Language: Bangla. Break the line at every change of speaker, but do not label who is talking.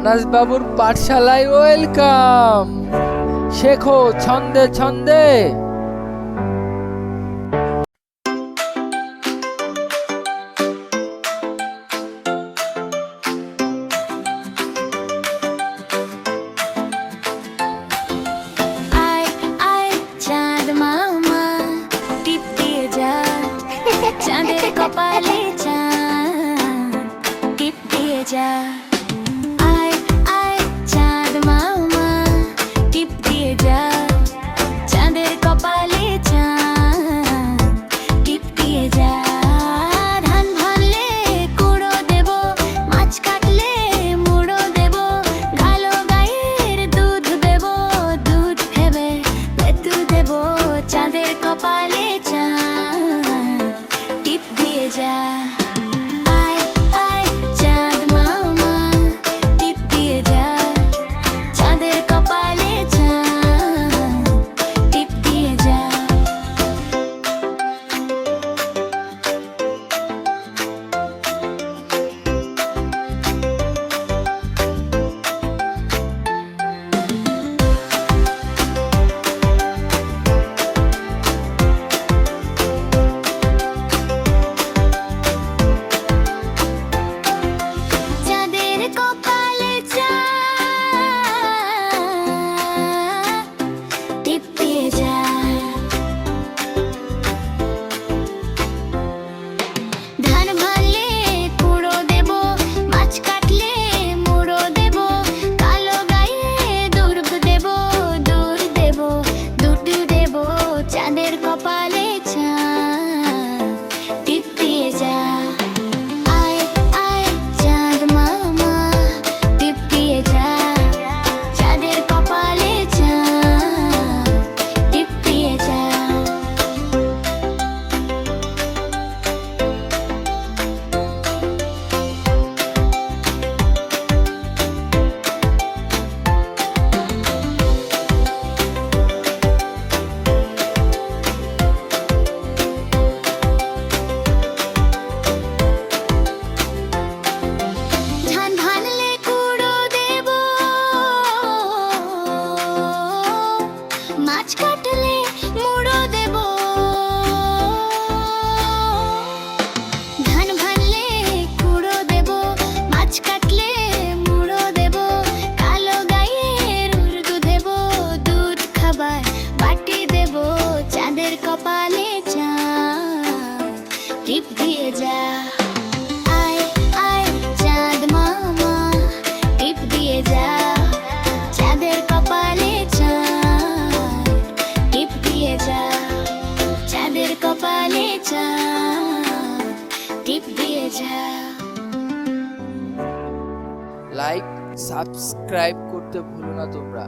আনাস বাবুর পাঠশালায় ওয়েলকাম। শেখো ছন্দে ছন্দে।
আয় আয় চাঁদ মামা টিপ দিয়ে যা, চাঁদের কপালে চাঁদ টিপ দিয়ে যা। আয় আয় চাঁদ মামা টিপ দিয়ে যা, চাঁদের কপালে চাঁদ টিপ দিয়ে যা। ধান ভানলে কুড়ো দেব, মাছ কাটলে মুড়ো দেব, কালো গাইয়ের দুধ দেব, দুধ ভেবে ভেতু দেব, চাঁদের কপালে চাঁদ টিপ দিয়ে যা। আয় আয় চাঁদ মামা টিপ দিয়ে যা, চাঁদের কপালে চাঁদ টিপ দিয়ে যা। চাঁদের কপালে চাঁদ টিপ দিয়ে যা। ধান ভানলে কুড়ো দেব, মাছ কাটলে মুড়ো দেব, কালো গায়ে দুর্গ দেব, দূর দেব, দুধ দেব, চাঁদের কপালে চাঁদ টিপ দিয়ে যা। আয় আয় চাঁদ মামা টিপ দিয়ে যা, চাঁদের কপালে চাঁদ টিপ দিয়ে যা। ধান ভানলে কুড়ো দেব, মাছ কাটলে মুড়ো দেব। ধান ভানলে কুড়ো দেব, মাছ কাটলে মুড়ো দেব, কালো গাইয়ের উর্দু দেব, দুধ খাবার বাটি দেব, চাঁদের কপালে চাঁদ টিপ দিয়ে যা। আয় আয় চাঁদ মামা টিপ দিয়ে যা, চাঁদের কপালে চাঁদ টিপ দিয়ে যা, চাঁদের কপালে চাঁদ টিপ দিয়ে যা।
লাইক সাবস্ক্রাইব করতে ভুলো না তোমরা।